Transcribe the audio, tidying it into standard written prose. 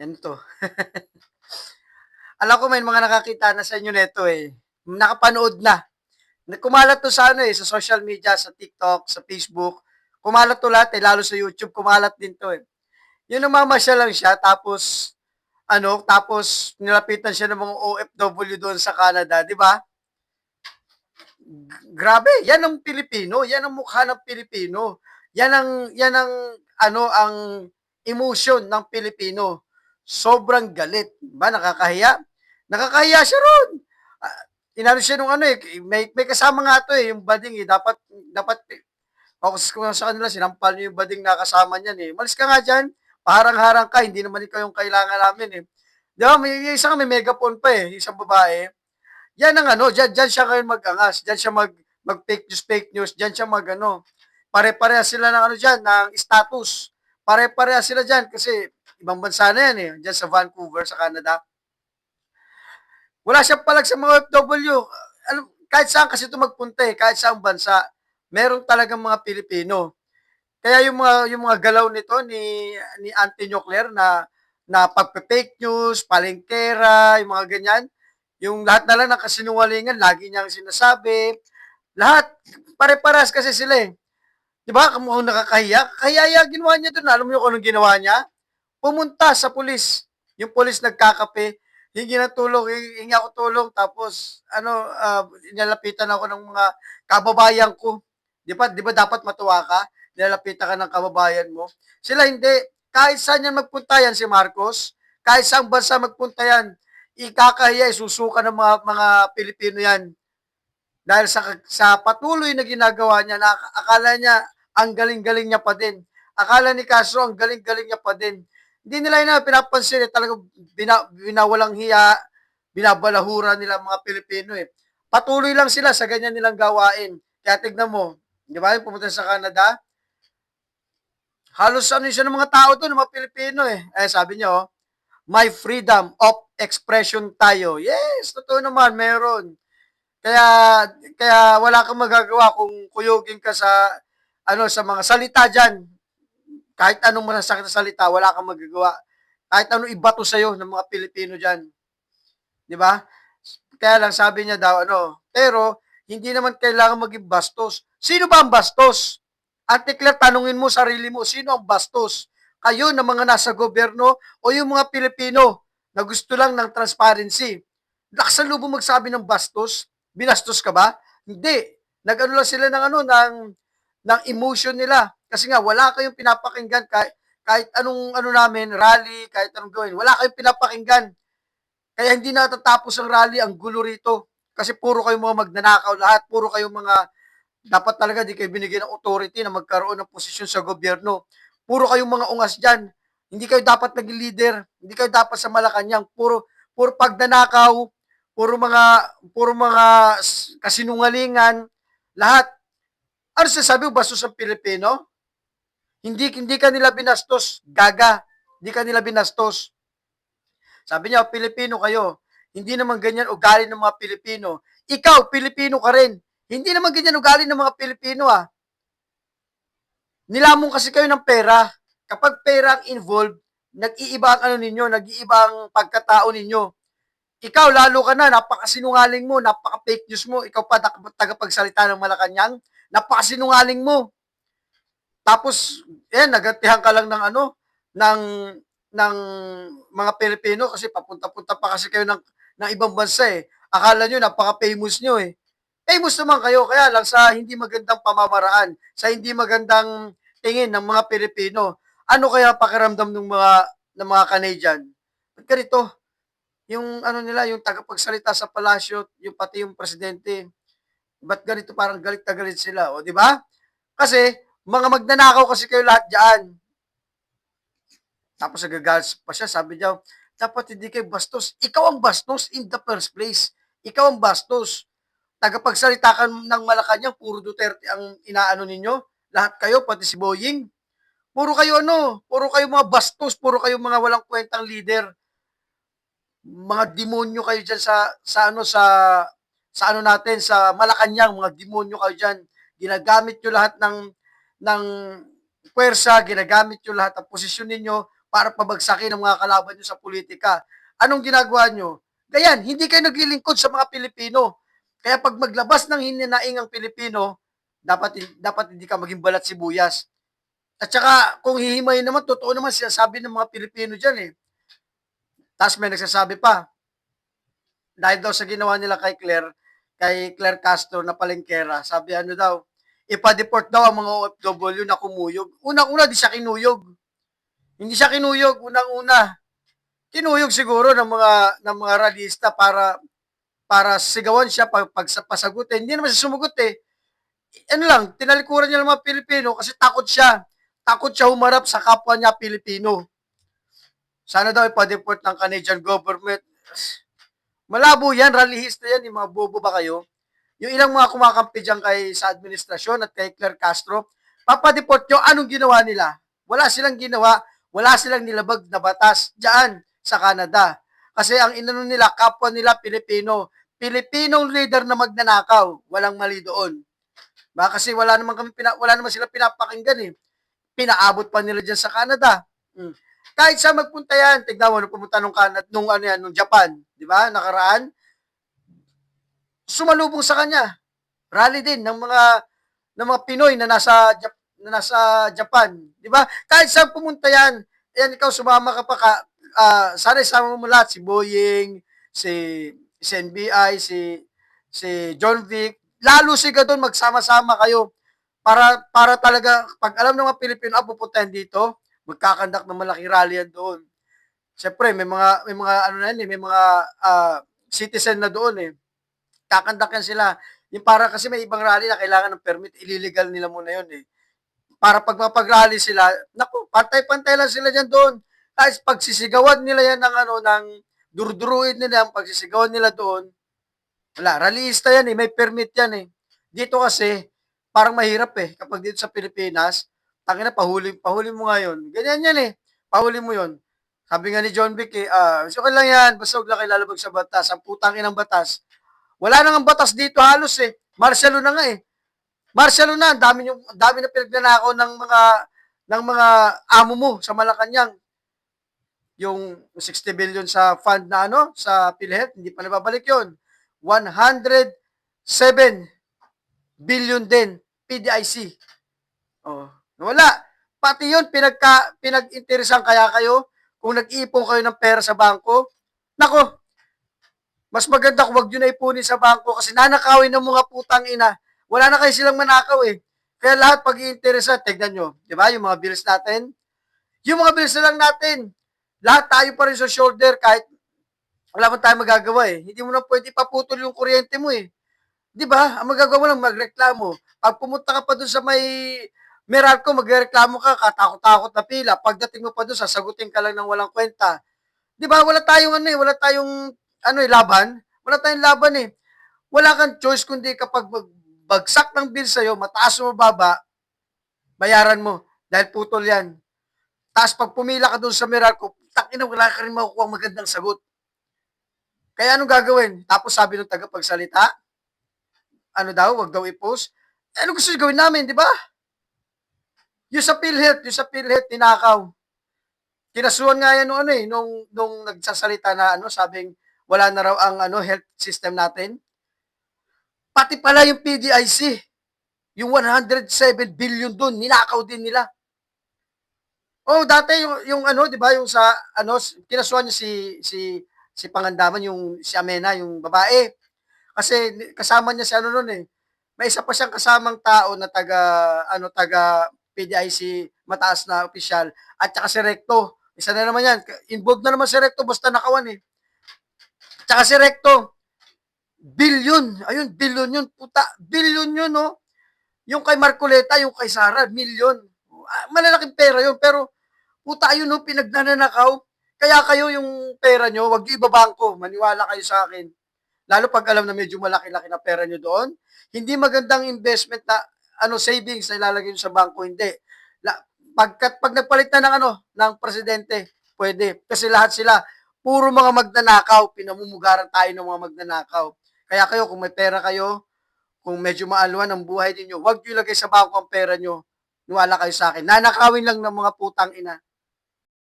Yan 'to. Alam ko may mga nakakita na sa inyo nito, eh, nakapanood na. Kumalat 'to sa ano, eh, sa social media, sa TikTok, sa Facebook. Kumalat 'to lahat, eh, lalo sa YouTube kumalat din 'to, eh. Yung namamasyal lang siya tapos nilapitan siya ng mga OFW doon sa Canada, 'di ba? Grabe, yan ang Pilipino, yan ang mukha ng Pilipino. Yan ang ang emotion ng Pilipino. Sobrang galit, 'di ba? Nakakahiya. Nakakahiya siya ron. Ah, inano siya nung ano eh, may kasama nga 'to eh, yung bading eh, dapat focus ko sa kanila, sinampal niyo yung bading na kasama niyan eh. Malis ka nga diyan, paharang-harang ka, hindi naman ikaw yung kailangan namin eh. Di ba, may isa may megaphone pa eh, isang babae. Yan ang ano, diyan siya ngayon mag-angas, diyan siya mag fake news, diyan siya mag ano, pare-parehas sila ng ano diyan, ng status. Pare-parehas sila diyan kasi ibang bansa na yan eh, diyan sa Vancouver sa Canada. Wala siyang palag sa mga OFW. Ano, kahit saan kasi ito magpunta eh, kahit saang bansa, meron talagang mga Pilipino. Kaya yung mga galaw nito ni Auntie Nuclear na pagpe-fake news, palengkera, yung mga ganyan, yung lahat na lang ng kasinungalingan, lagi niyang sinasabi. Lahat, pare-paras kasi sila eh. Di ba? Mukhang nakakahiya. Kaya ginawa niya doon. Alam mo yung anong ginawa niya? Pumunta sa pulis. Yung pulis nagkakape, hingi ng tulong, hingi ako tulong, tapos nalapitan ako ng mga kababayan ko. Di ba dapat matuwa ka? Nalapitan ka ng kababayan mo. Sila hindi. Kahit saan yan magpunta yan si Marcos, kahit saan bansa magpunta yan, ikakahiya, isusuka ng mga Pilipino yan. Dahil sa patuloy na ginagawa niya, na akala niya ang galing-galing niya pa din. Akala ni Castro ang galing-galing niya pa din. Hindi nila yun pinapansin eh, talagang binawalang hiya, binabalahura nila mga Pilipino eh. Patuloy lang sila sa ganyan nilang gawain. Kaya tignan mo, di ba, pumunta sa Canada, halos ano siya ng mga tao doon, ng mga Pilipino eh. Sabi niya my freedom of expression tayo. Yes, totoo naman, meron. Kaya kaya wala kang magagawa kung kuyugin ka sa mga salita diyan. Kahit anong masasakit na salita, wala kang magagawa. Kahit anong ibato sa iyo ng mga Pilipino diyan, 'di ba? Kaya lang sabi niya daw pero hindi naman kailangan maging bastos. Sino ba ang bastos? Ate Claire, tanungin mo sarili mo, sino ang bastos? Kayo na mga nasa gobyerno o yung mga Pilipino na gusto lang ng transparency? Lakas ang lubong magsabi ng bastos. Binastos ka ba? Hindi. Nag-ano lang sila ng emotion nila. Kasi nga, wala kayong pinapakinggan kahit anong namin, rally, kahit anong gawin. Wala kayong pinapakinggan. Kaya hindi natatapos ang rally, ang gulo rito. Kasi puro kayong mga magnanakaw lahat, puro kayong mga, dapat talaga di kayo binigyan ng authority na magkaroon ng posisyon sa gobyerno. Puro kayong mga ungas dyan. Hindi kayo dapat naging leader. Hindi kayo dapat sa Malacanang. Puro pagdanakaw, puro mga kasinungalingan, lahat. Ano sasabi mo, bastos ang Pilipino? Hindi ka nila binastos, gaga. Hindi ka nila binastos. Sabi niya, Pilipino kayo. Hindi naman ganyan ugali ng mga Pilipino. Ikaw, Pilipino ka rin. Hindi naman ganyan ugali ng mga Pilipino ah. Nilamon kasi kayo ng pera. Kapag pera ang involved, nag-iiba ang ano ninyo, nag-iiba ang pagkatao ninyo. Ikaw, lalo ka na, napakasinungaling mo, napaka-fake news mo, ikaw pa tagapagsalita ng Malacanang, napakasinungaling mo. Tapos, nagantihan ka lang ng ng mga Pilipino kasi papunta-punta pa kasi kayo ng ibang bansa eh. Akala nyo, napaka-famous nyo eh. Famous naman kayo, kaya lang sa hindi magandang pamamaraan, sa hindi magandang tingin ng mga Pilipino. Ano kaya pakiramdam ng mga Canadian? Ba't ganito? Yung nila, yung tagapagsalita sa palasyo, yung pati yung presidente, ba't ganito parang galit na galit sila, o di ba? Kasi mga magnanakaw kasi kayo lahat diyan. Tapos nagagalit pa siya, sabi niya, dapat hindi kayo bastos. Ikaw ang bastos in the first place. Ikaw ang bastos. Tagapagsalita ka ng Malacanang, puro Duterte ang inaano ninyo. Lahat kayo, pati si Boying. Puro kayo mga bastos, puro kayo mga walang kwentang leader. Mga demonyo kayo diyan sa natin, sa Malacanang, mga demonyo kayo diyan. Ginagamit niyo lahat ng puwersa, ginagamit niyo lahat ng posisyon ninyo para pabagsakin ang mga kalaban nyo sa politika. Anong ginagawa nyo? Gayan, hindi kayo naglilingkod sa mga Pilipino. Kaya pag maglabas ng hininaing ang Pilipino, dapat hindi ka maging balat sibuyas. At saka, kung hihimayin naman, totoo naman sinasabi ng mga Pilipino dyan eh. Tapos may nagsasabi pa, dahil daw sa ginawa nila kay Claire Castro na palengkera, sabi ano daw, ipa-deport daw ang mga OFW na kumuyog. Unang-una, di siya kinuyog. Hindi siya kinuyog, unang-una. Kinuyog siguro ng mga ralista para sigawan siya pasagutin. Hindi naman siya sumagot eh. Ano lang, tinalikuran niya ng mga Pilipino kasi takot siya. Takot siya humarap sa kapwa niya Pilipino. Sana daw ipa-deport ng Canadian government. Malabo yan, rallyista yan, yung mga bobo ba kayo? Yung ilang mga kumakampi dyan sa administrasyon at kay Claire Castro, papadeport nyo, anong ginawa nila? Wala silang ginawa, wala silang nilabag na batas dyan sa Canada. Kasi ang inano nila, kapwa nila Pilipino. Pilipinong leader na magnanakaw, walang mali doon. Kasi wala naman sila pinapakinggan eh. Pinaabot pa nila dyan sa Canada. Kahit sa magpunta yan, tignan mo, nung pumunta nung Japan, di ba, nakaraan, sumalubong sa kanya. Rally din ng mga Pinoy na nasa Japan, di ba? Kahit saan pumunta yan, ikaw sumama ka pa sana isama mo lahat, si Boying, si NBI, si John Vic, lalo siga doon, magsama-sama kayo para talaga, pag alam ng mga Pilipino, pupuntahan dito, magkakandak ng malaking rally yan doon. Siyempre, may mga ano na yan may mga citizen na doon eh. Kakandak yan sila. Yung para kasi may ibang rally na kailangan ng permit, illegal nila muna yun eh. Para pag mapag-rally sila, naku, pantay-pantay lang sila dyan doon. Tapos pagsisigawan nila yan ng durduruin nila, ang pagsisigawan nila doon, wala, rallyista yan eh, may permit yan eh. Dito kasi, parang mahirap eh, kapag dito sa Pilipinas, tangina, pahuli mo ngayon. Ganyan yan eh, pahuli mo yon. Sabi nga ni John Vic eh, okay lang yan, basta huwag lang kayo lalabag sa batas, ang putang inang batas. Wala nang batas dito halos eh, martial law na nga eh. Martial law na, dami na pinagnanakaw ng mga amo mo sa Malacanang. Yung 60 billion sa fund na sa PhilHealth, hindi pa nababalik yon. 107 billion din PDIC. Oh, wala. Pati yun, pinag-interesan kaya kayo kung nag-iipon kayo ng pera sa bangko. Nako, mas maganda kung wag nyo na ipunin sa bangko kasi nanakawin ng mga putang ina. Wala na kayo silang manakaw eh. Kaya lahat pag-iinteresan, tignan nyo, di ba, yung mga bills natin, yung mga bills na lang natin, lahat tayo pa rin sa shoulder kahit wala man tayo magagawa eh. Hindi mo na pwede paputol yung kuryente mo eh. Di ba? Ang magagawa mo lang magreklamo. Pag pumunta ka pa doon sa may Meralco, magreklamo ka, katakot-takot na pila. Pagdating mo pa doon, sasagutin ka lang ng walang kwenta. Di ba? Wala tayong laban. Wala tayong laban eh. Wala kang choice kundi kapag bagsak ng bill sa'yo, mataas o mababa, bayaran mo. Dahil putol yan. Tapos pag pumila ka doon sa Meralco, takina, wala ka rin makukuha magandang sagot. Kaya anong gagawin? Tapos sabi ng tagapagsalita, wag daw i-post. Ano gusto gawin namin, di ba? Yung sa PhilHealth, tinakaw. Kinasuhan nga yan nung nagsasalita na sabing wala na raw ang health system natin. Pati pala yung PDIC, yung 107 billion doon, ninakaw din nila. Oh, dati yung di ba, yung sa kinasuhan niya si Pangandaman, yung si Amena, yung babae. Kasi kasama niya si noon eh. May isa pa siyang kasamang tao na taga PDIC, mataas na opisyal, at saka si Recto. Isa na naman yan. Involved na naman si Recto, basta nakawan eh. Tsaka si Recto, billion. Ayun, billion yun. Puta, billion yun, no? Yung kay Marcoleta, yung kay Sara, million. Malalaking pera yun, pero puta, ayun, no, pinagnanakaw. Kaya kayo yung pera nyo, wag yung ibabangko. Maniwala kayo sa akin. Lalo pag alam na medyo malaki-laki na pera nyo doon, hindi magandang investment na savings na ilalagay nyo sa bangko, hindi. Pag nagpalit na ng presidente, pwede. Kasi lahat sila, puro mga magnanakaw, pinamumugaran tayo ng mga magnanakaw. Kaya kayo, kung may pera kayo, kung medyo maaluan ang buhay niyo, huwag nyo ilagay sa bangko ang pera nyo. Niwala kayo sa akin. Nanakawin lang ng mga putang ina.